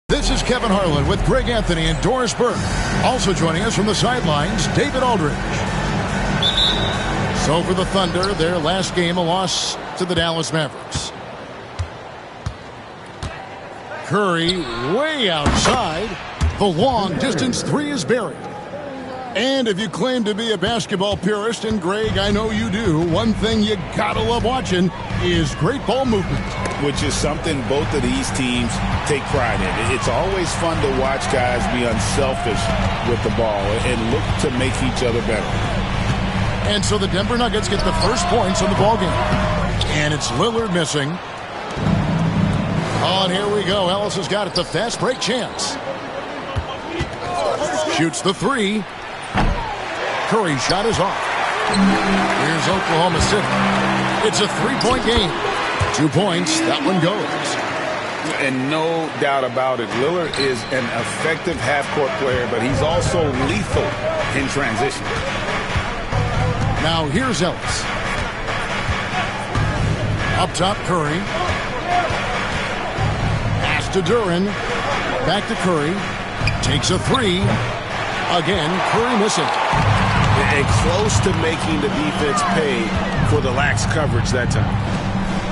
This is Kevin Harlan with Greg Anthony and Doris Burke. Also joining us from the sidelines, David Aldridge. So for the Thunder, their last game, a loss to the Dallas Mavericks. Curry way outside. The long-distance three is buried. And if you claim to be a basketball purist, and Greg, I know you do, one thing you gotta love watching is great ball movement. Which is something both of these teams take pride in. It's always fun to watch guys be unselfish with the ball and look to make each other better. And so the Denver Nuggets get the first points in the ballgame. And it's Lillard missing. Oh, and here we go. Ellis has got it. The fast break chance. Shoots the three. Curry's shot is off. Here's Oklahoma City. It's a three-point game. 2 points. That one goes. And no doubt about it, Lillard is an effective half-court player, but he's also lethal in transition. Now here's Ellis. Up top, Curry. Pass to Duren. Back to Curry. Takes a three. Again, Curry missing. And close to making the defense pay for the lax coverage that time.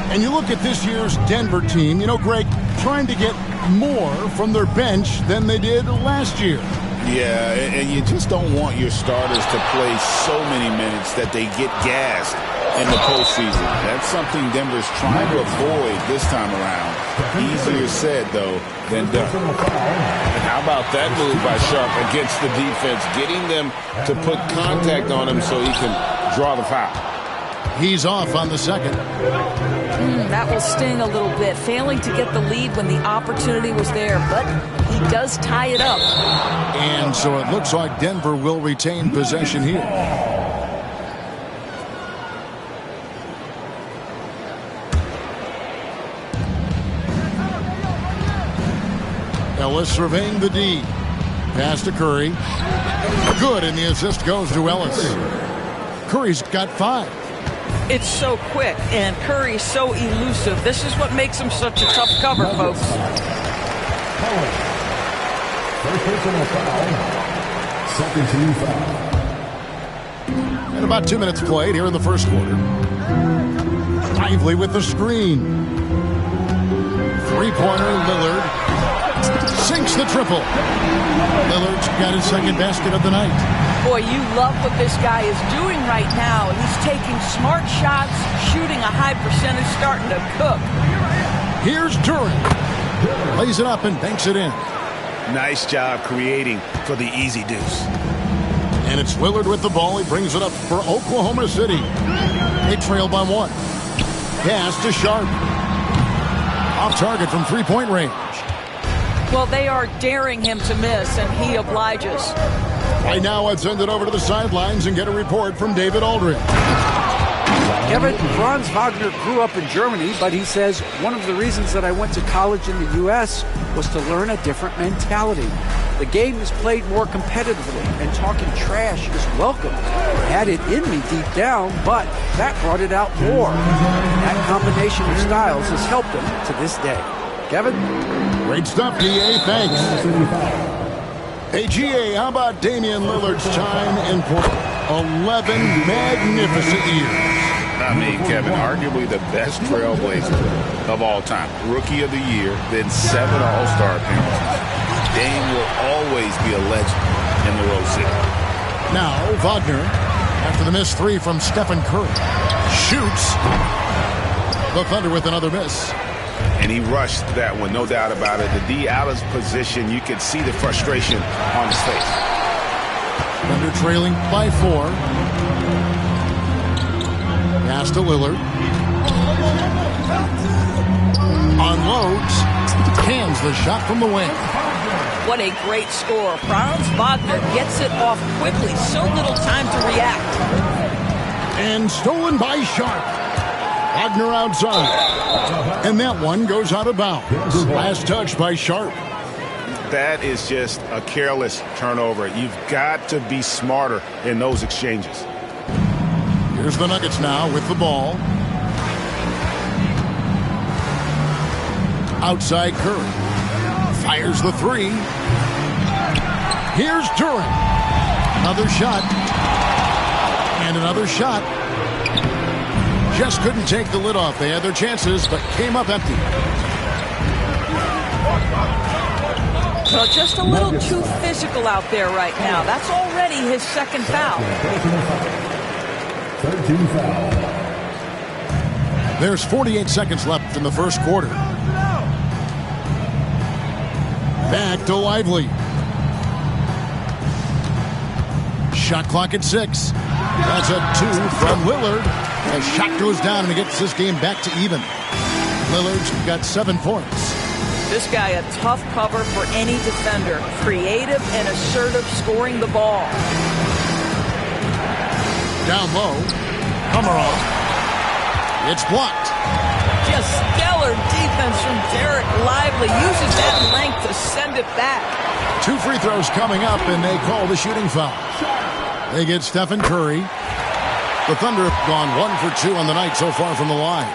And you look at this year's Denver team, you know, Greg, trying to get more from their bench than they did last year. Yeah, and you just don't want your starters to play so many minutes that they get gassed in the postseason. That's something Denver's trying to avoid this time around. Easier said, though, than done. And how about that move by Sharp against the defense, getting them to put contact on him so he can draw the foul. He's off on the second. That will sting a little bit, failing to get the lead when the opportunity was there, but he does tie it up. And so it looks like Denver will retain possession here. Ellis surveying the D. Pass to Curry. Good, and the assist goes to Ellis. Curry's got 5. It's so quick, and Curry's so elusive. This is what makes him such a tough cover, folks. Second team foul. And about 2 minutes played here in the first quarter. Lively with the screen. Three-pointer, Lillard. Sinks the triple. Lillard's got his second basket of the night. Boy, you love what this guy is doing right now. He's taking smart shots, shooting a high percentage, starting to cook. Here's Duren. Lays it up and banks it in. Nice job creating for the easy deuce. And it's Lillard with the ball. He brings it up for Oklahoma City. They trail by 1. Pass to Sharp. Off target from three-point range. Well, they are daring him to miss, and he obliges. Right now, let's send it over to the sidelines and get a report from David Aldridge. Kevin, Franz Wagner grew up in Germany, but he says one of the reasons that I went to college in the U.S. was to learn a different mentality. The game is played more competitively, and talking trash is welcome. I had it in me deep down, but that brought it out more. That combination of styles has helped him to this day. Kevin? Great stuff, D.A. Thanks. Hey, G.A., how about Damian Lillard's time in Portland? 11 magnificent years. I mean, Kevin, arguably the best trailblazer of all time. Rookie of the Year, then 7 All-Star appearances. Dame will always be a legend in the Rose City. Now, Wagner After the missed three from Stephen Curry. Shoots. The Thunder with another miss. And he rushed that one, no doubt about it. The D out of position, you could see the frustration on his face. Thunder trailing by 4. Pass to Lillard. Unloads. Hands the shot from the wing. What a great score. Franz Wagner gets it off quickly. So little time to react. And stolen by Sharp. Wagner outside. And that one goes out of bounds. Last touch by Sharp. That is just a careless turnover. You've got to be smarter in those exchanges. Here's the Nuggets now with the ball. Outside Curry. Fires the three. Here's Durant. Another shot. And another shot. Just couldn't take the lid off. They had their chances, but came up empty. So just a little too physical out there right now. That's already his second foul. 13 foul. There's 48 seconds left in the first quarter. Back to Lively. Shot clock at 6. That's a 2 from Lillard. The shot goes down and he gets this game back to even. Lillard's got 7 points. This guy a tough cover for any defender. Creative and assertive scoring the ball. Down low. Komarov. It's blocked. Just stellar defense from Derek Lively. Uses that length to send it back. 2 free throws coming up, and they call the shooting foul. They get Stephen Curry. The Thunder have gone 1 for 2 on the night so far from the line.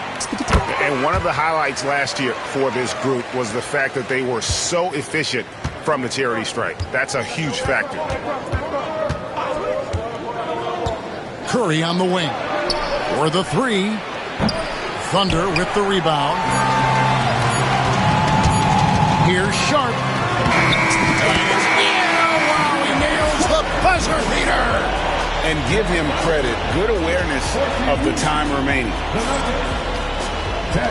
And one of the highlights last year for this group was the fact that they were so efficient from the charity stripe. That's a huge factor. Curry on the wing. For the 3. Thunder with the rebound. Here's Sharp. Wow, he nails the buzzer beater. And give him credit. Good awareness of the time remaining. 10.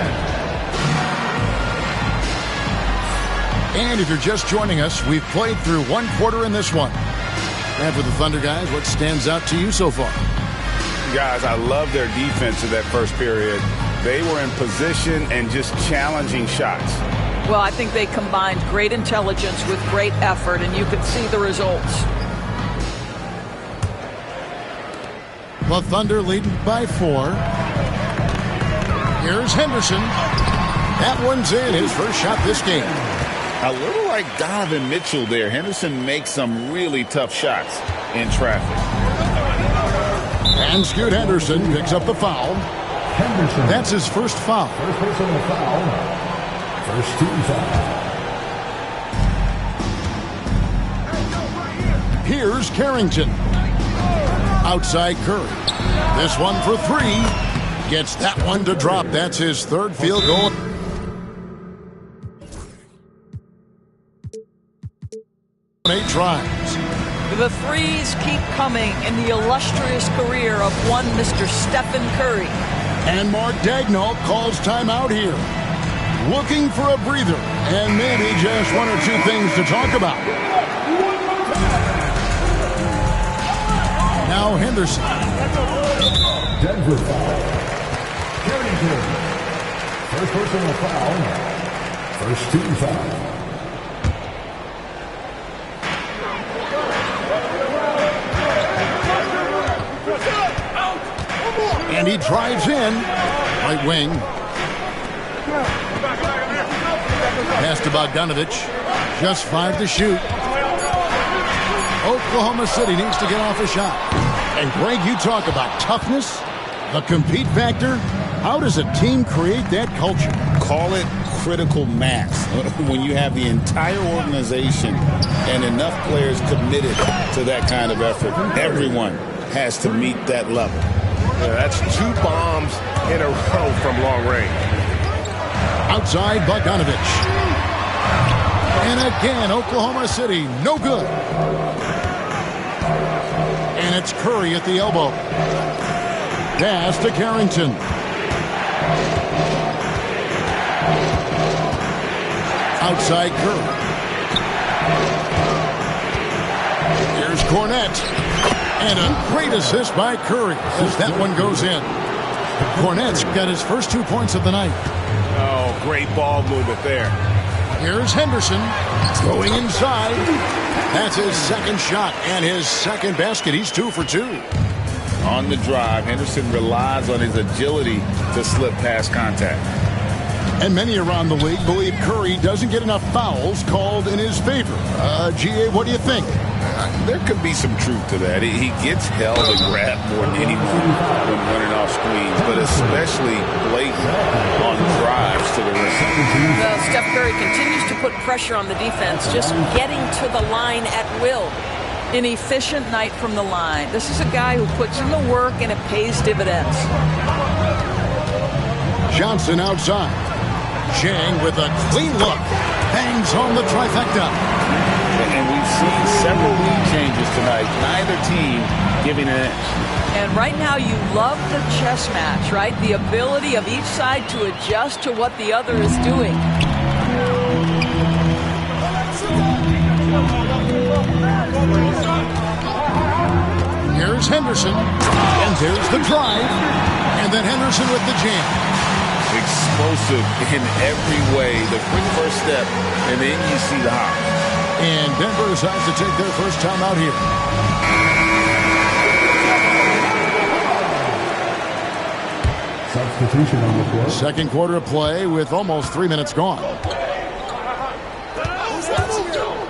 And if you're just joining us, we've played through 1 quarter in this one. And for the Thunder guys, what stands out to you so far? Guys, I love their defense in that first period. They were in position and just challenging shots. Well, I think they combined great intelligence with great effort, and you could see the results. The Thunder leading by 4. Here's Henderson. That one's in, his first shot this game. A little like Donovan Mitchell there. Henderson makes some really tough shots in traffic. And Scoot Henderson picks up the foul. Henderson. That's his first foul. First personal foul. First team foul. Here's Carrington. Outside Curry. This one for 3. Gets that one to drop. That's his 3rd field goal. Eight tries. The threes keep coming in the illustrious career of one Mr. Stephen Curry. And Mark Daigneault calls timeout here. Looking for a breather and maybe just 1 or 2 things to talk about. Now Henderson. Denver foul. Carrington. First personal foul. First team foul. And he drives in. Right wing. Pass to Bogdanovich. Just 5 to shoot. Oklahoma City needs to get off a shot. And Greg, you talk about toughness, the compete factor. How does a team create that culture? Call it critical mass. When you have the entire organization and enough players committed to that kind of effort, everyone has to meet that level. Yeah, that's 2 bombs in a row from long range. Outside Bogdanovich. And again, Oklahoma City, no good. And it's Curry at the elbow. Pass to Carrington. Outside Curry. Here's Cornette. And a great assist by Curry as that one goes in. Cornette's got his first 2 points of the night. Oh, great ball movement there. Here's Henderson going inside. That's his second shot and his second basket. He's 2 for 2. On the drive, Henderson relies on his agility to slip past contact. And many around the league believe Curry doesn't get enough fouls called in his favor. G.A., what do you think? There could be some truth to that. He gets held and grabbed more than anyone when running off screens, but especially blatant on drives to the rim. Steph Curry continues to put pressure on the defense, just getting to the line at will. An efficient night from the line. This is a guy who puts in the work and it pays dividends. Johnson outside. Chang with a clean look. Bangs on the trifecta. And we've seen several lead changes tonight. Neither team giving an edge. And right now you love the chess match, right? The ability of each side to adjust to what the other is doing. Here's Henderson. And there's the drive. And then Henderson with the jam. Explosive in every way. The quick first step, and then you see the hop. And Denver decides to take their first time out here. Substitution on the floor. Second quarter of play with almost 3 minutes gone.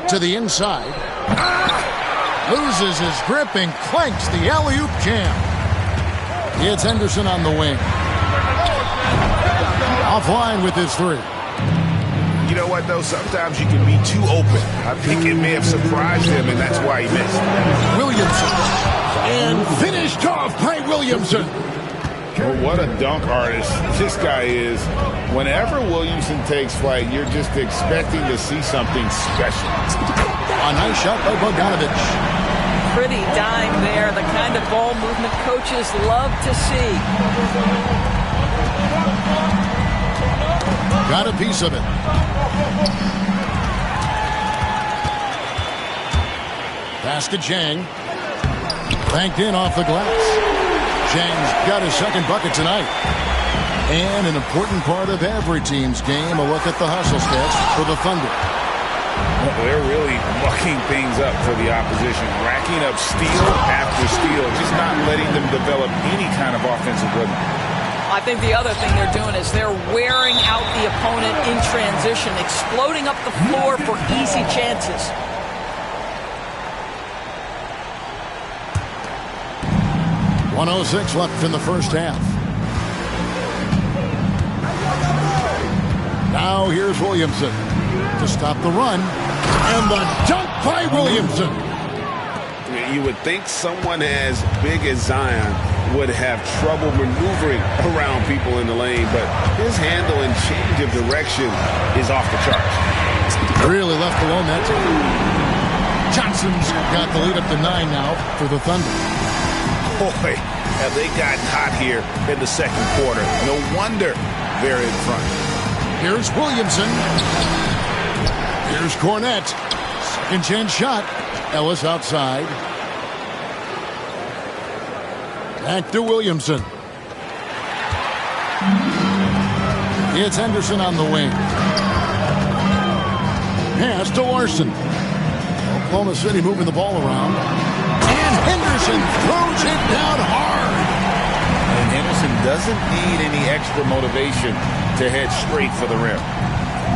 To the inside. Loses his grip and clanks the alley-oop jam. It's Henderson on the wing. Offline with his three. You know what, though? Sometimes you can be too open. I think it may have surprised him, and that's why he missed. Williamson. And finished off by Williamson. Well, what a dunk artist this guy is. Whenever Williamson takes flight, you're just expecting to see something special. A nice shot by Bogdanovich. Pretty dime there, the kind of ball movement coaches love to see. Got a piece of it. Pass to Chang. Banked in off the glass. Chang's got his second bucket tonight. And an important part of every team's game, a look at the hustle stats for the Thunder. They're really mucking things up for the opposition, racking up steal after steal, just not letting them develop any kind of offensive rhythm. I think the other thing they're doing is they're wearing out the opponent in transition, exploding up the floor for easy chances. .106 left in the first half. Now here's Williamson to stop the run. And the dunk by Williamson. You would think someone as big as Zion would have trouble maneuvering around people in the lane, but his handle and change of direction is off the charts. Really left alone that time. Johnson's got the lead up to 9 now for the Thunder. Boy, have they gotten hot here in the second quarter. No wonder they're in front. Here's Williamson. Here's Cornette. Second chance shot. Ellis outside. Back to Williamson. It's Henderson on the wing. Pass to Larson. Oklahoma City moving the ball around. And Henderson throws it down hard. And Henderson doesn't need any extra motivation to head straight for the rim.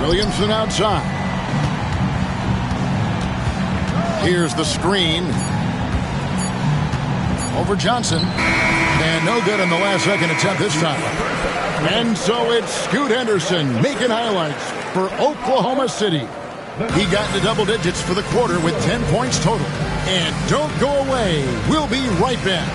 Williamson outside. Here's the screen. Over Johnson. And no good in the last second attempt this time. And so it's Scoot Henderson making highlights for Oklahoma City. He got into double digits for the quarter with 10 points total. And don't go away. We'll be right back.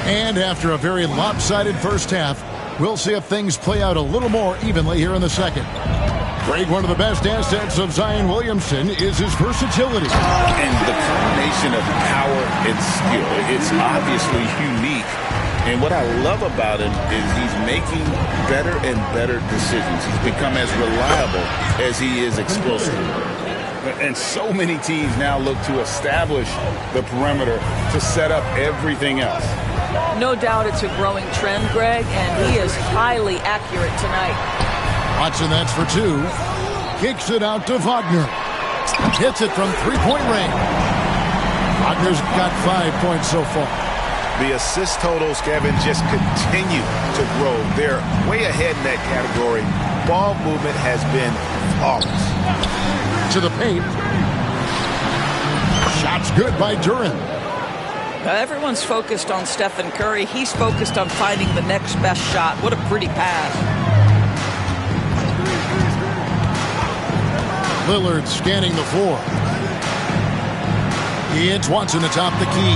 And after a very lopsided first half, we'll see if things play out a little more evenly here in the second. Greg, one of the best assets of Zion Williamson is his versatility. And the combination of power and skill, it's obviously unique. And what I love about him is he's making better and better decisions. He's become as reliable as he is explosive. And so many teams now look to establish the perimeter to set up everything else. No doubt it's a growing trend, Greg, and he is highly accurate tonight. Watson, that's for two. Kicks it out to Wagner. Hits it from three-point range. Wagner's got 5 points so far. The assist totals, Kevin, just continue to grow. They're way ahead in that category. Ball movement has been flawless. To the paint. Shot's good by Duren. Everyone's focused on Stephen Curry. He's focused on finding the next best shot. What a pretty pass. Lillard scanning the floor. It's Watson atop the key.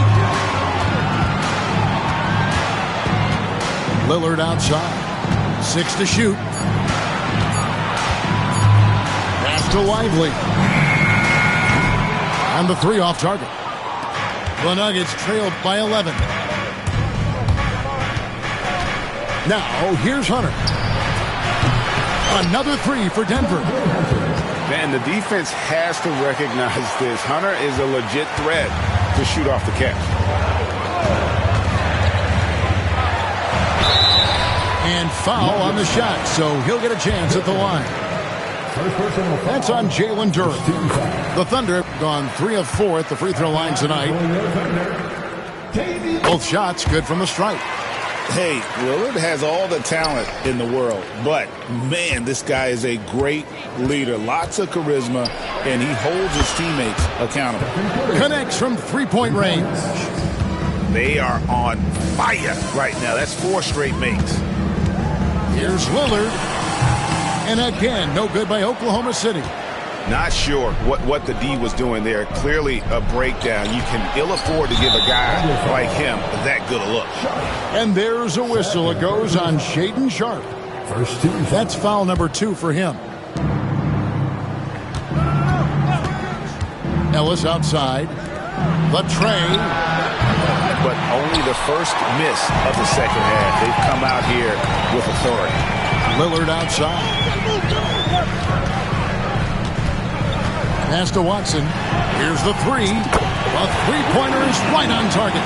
Lillard outside. 6 to shoot. Pass to Lively. And the 3 off target. The Nuggets trailed by 11. Now, here's Hunter. Another 3 for Denver. Man, the defense has to recognize this. Hunter is a legit threat to shoot off the catch. And foul on the shot, so he'll get a chance at the line. That's on Jalen Duren. The Thunder gone 3 of 4 at the free throw line tonight. Both shots good from the stripe. Hey, Lillard has all the talent in the world, but, man, this guy is a great leader. Lots of charisma, and he holds his teammates accountable. Connects from three-point range. They are on fire right now. That's 4 straight makes. Here's Lillard. And again, no good by Oklahoma City. Not sure what the D was doing there. Clearly a breakdown. You can ill afford to give a guy like him that good a look. And there's a whistle. It goes on Shaedon Sharpe. First 2. That's foul number 2 for him. Ellis outside. The tray. But only the first miss of the second half. They've come out here with authority. Lillard outside. Pass to Watson. Here's the 3. A three-pointer is right on target.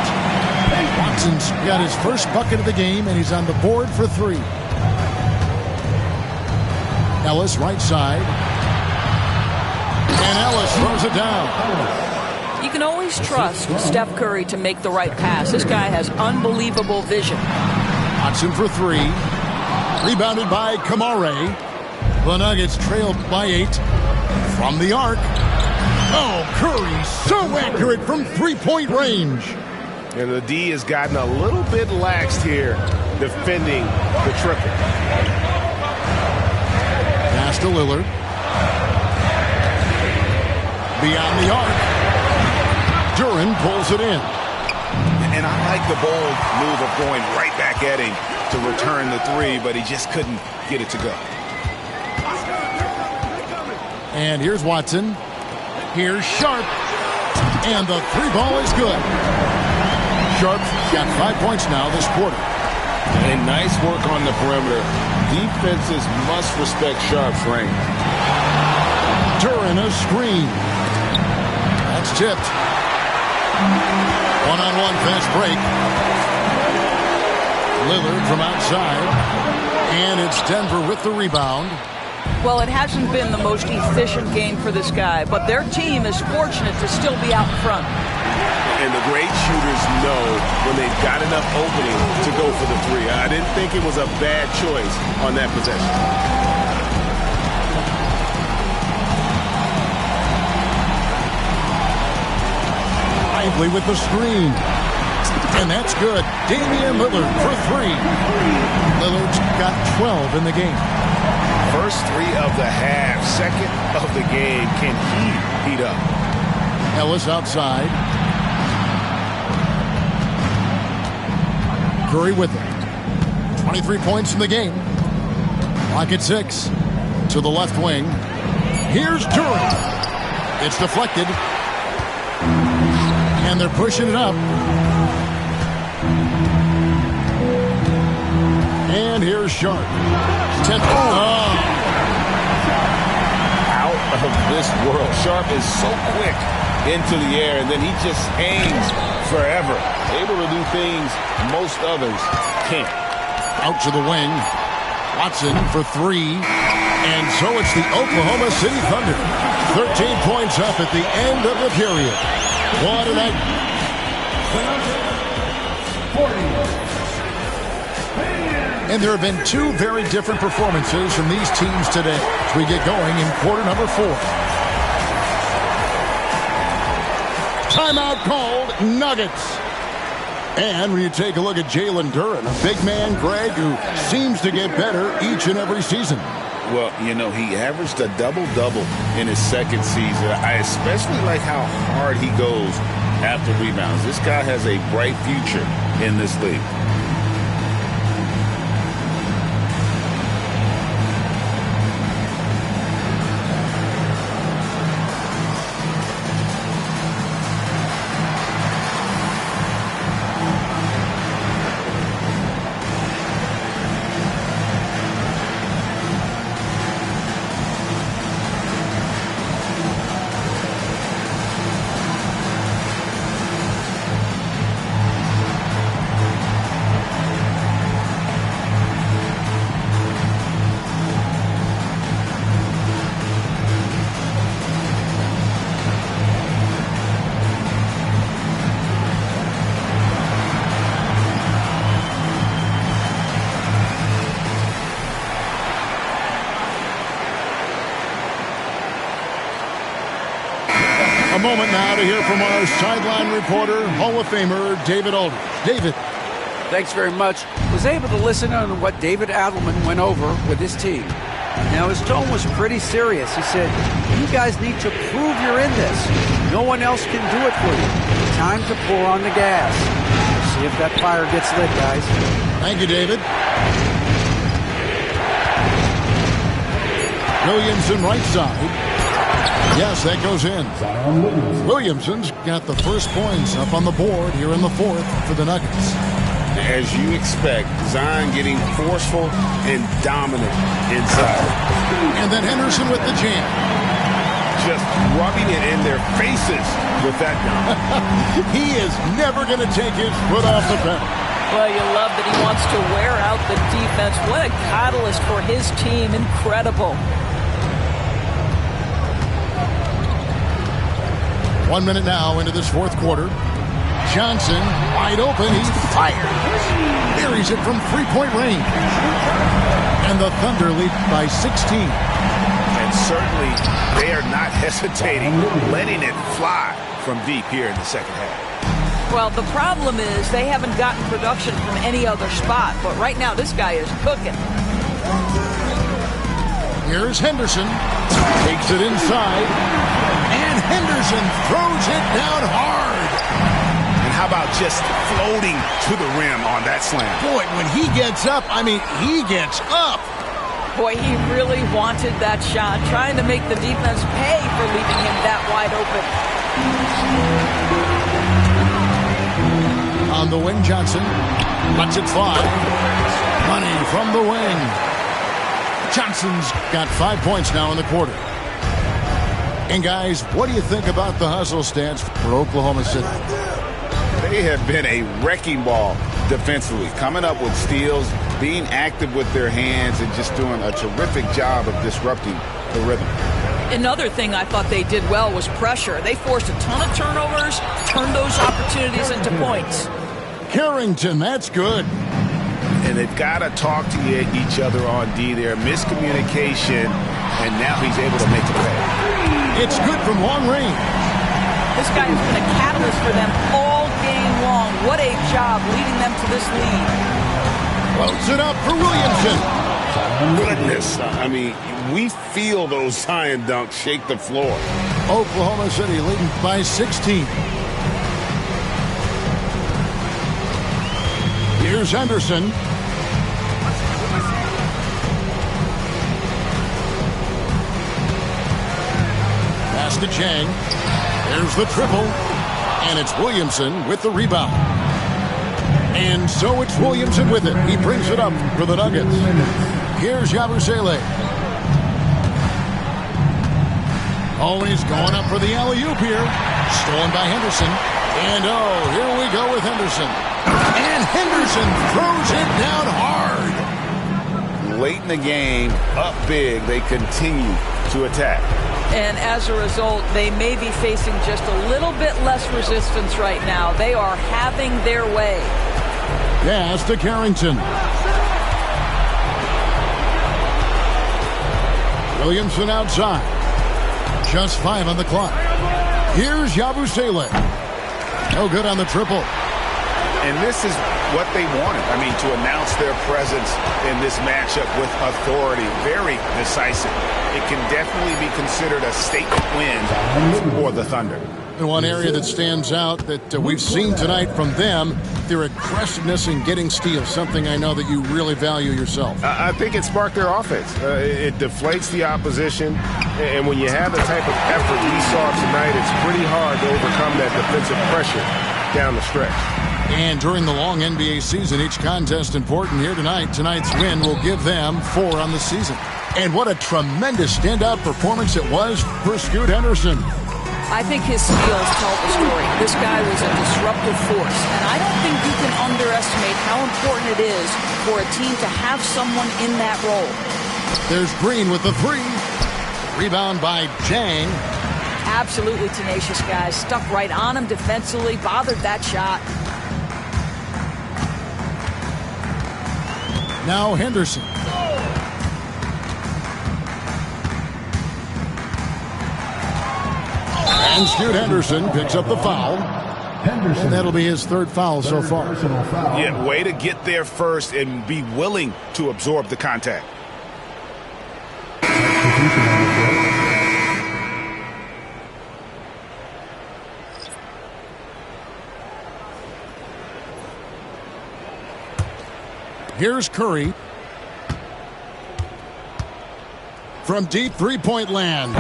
Watson's got his first bucket of the game, and he's on the board for 3. Ellis right side. And Ellis throws it down. You can always trust Steph Curry to make the right pass. This guy has unbelievable vision. Watson for 3. Rebounded by Kamare. The Nuggets trailed by 8. From the arc. Oh, Curry so accurate from three-point range. And the D has gotten a little bit laxed here defending the triple. Pass to Lillard. Beyond the arc. Duren pulls it in. And I like the bold move of going right back at him to return the 3, but he just couldn't get it to go. And here's Watson. Here's Sharpe. And the 3 ball is good. Sharpe's got 5 points now this quarter. And nice work on the perimeter. Defenses must respect Sharpe's range. Duren a screen. That's tipped. One-on-one fast break. Lillard from outside. And it's Denver with the rebound. Well, it hasn't been the most efficient game for this guy, but their team is fortunate to still be out front. And the great shooters know when they've got enough opening to go for the 3. I didn't think it was a bad choice on that possession. Lively with the screen. And that's good. Damian Lillard for 3. Lillard's got 12 in the game. First 3 of the half, second of the game. Can he heat up? Ellis outside. Curry with it. 23 points in the game. Clock at 6. to the left wing. Here's Duren. It's deflected. And they're pushing it up. And here's Sharp. Out of this world. Sharp is so quick into the air, and then he just hangs forever. Able to do things most others can't. Out to the wing. Watson for three. And so it's the Oklahoma City Thunder. 13 points up at the end of the period. What a night. And there have been two very different performances from these teams today as we get going in quarter number 4. Timeout called, Nuggets. And when you take a look at Jalen Duren, a big man, Greg, who seems to get better each and every season. Well, you know, he averaged a double-double in his second season. I especially like how hard he goes after rebounds. This guy has a bright future in this league. A moment now to hear from our sideline reporter, Hall of Famer David Aldridge. David. Thanks very much. Was able to listen on what David Adelman went over with his team. Now, his tone was pretty serious. He said, you guys need to prove you're in this. No one else can do it for you. Time to pour on the gas. See if that fire gets lit, guys. Thank you, David. Williamson right side. Yes, that goes in. Williamson's got the first points up on the board here in the 4th for the Nuggets. As you expect, Zion getting forceful and dominant inside. And then Henderson with the jam. Just rubbing it in their faces with that dunk. He is never going to take his foot off the pedal. Well, you love that he wants to wear out the defense. What a catalyst for his team. Incredible. 1 minute now into this 4th quarter. Johnson wide open. He's fired. Buries it from three-point range. And the Thunder lead by 16. And certainly they are not hesitating, letting it fly from deep here in the second half. Well, the problem is they haven't gotten production from any other spot. But right now this guy is cooking. Here's Henderson. Takes it inside. And Henderson throws it down hard. And how about just floating to the rim on that slam? Boy, when he gets up, I mean, he gets up. Boy, he really wanted that shot, trying to make the defense pay for leaving him that wide open. On the wing, Johnson lets it fly. Money from the wing. Johnson's got 5 points now in the quarter. And guys, what do you think about the hustle stats for Oklahoma City? They have been a wrecking ball defensively, coming up with steals, being active with their hands, and just doing a terrific job of disrupting the rhythm. Another thing I thought they did well was pressure. They forced a ton of turnovers, turned those opportunities into points. Carrington, that's good. And they've got to talk to each other on D there. Miscommunication, and now he's able to make a pay. It's good from long range. This guy has been a catalyst for them all game long. What a job leading them to this lead. Floats it up for Williamson. Goodness. I mean, we feel those Zion dunks shake the floor. Oklahoma City leading by 16. Here's Henderson. pass to Jang. There's the triple. And it's Williamson with the rebound. And so it's Williamson with it. He brings it up for the Nuggets. Here's Yabusele. Always going up for the alley-oop here. Stolen by Henderson. And oh, here we go with Henderson. And Henderson throws it down hard. Late in the game, up big, they continue to attack. And as a result, they may be facing just a little bit less resistance right now. They are having their way. Pass to Carrington. Williamson outside. Just 5 on the clock. Here's Yabusele. No good on the triple. And this is what they wanted. I mean, to announce their presence in this matchup with authority. Very decisive. It can definitely be considered a statement win for the Thunder. And one area that stands out that we've seen tonight from them, their aggressiveness in getting steals, something I know that you really value yourself. I think it sparked their offense. It deflates the opposition, and when you have the type of effort we saw tonight, it's pretty hard to overcome that defensive pressure down the stretch. And during the long NBA season, each contest important here tonight. Tonight's win will give them 4 on the season. And what a tremendous standout performance it was for Scoot Henderson. I think his skills tell the story. This guy was a disruptive force, and I don't think you can underestimate how important it is for a team to have someone in that role. There's Green with the 3. Rebound by Jang. Absolutely tenacious guys. Stuck right on him defensively, bothered that shot. Now Henderson. And Scoot Henderson picks up the foul. And that'll be his 3rd foul so far. Yeah, way to get there first and be willing to absorb the contact. Here's Curry. From deep three-point land.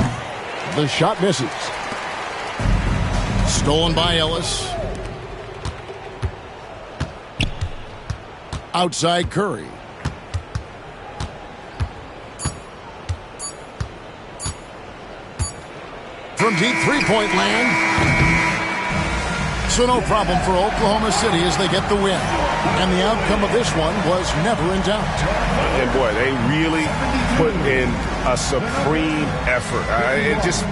The shot misses. Stolen by Ellis. Outside Curry. From deep three-point land. So no problem for Oklahoma City as they get the win. And the outcome of this one was never in doubt. And boy, they really put in a supreme effort. It just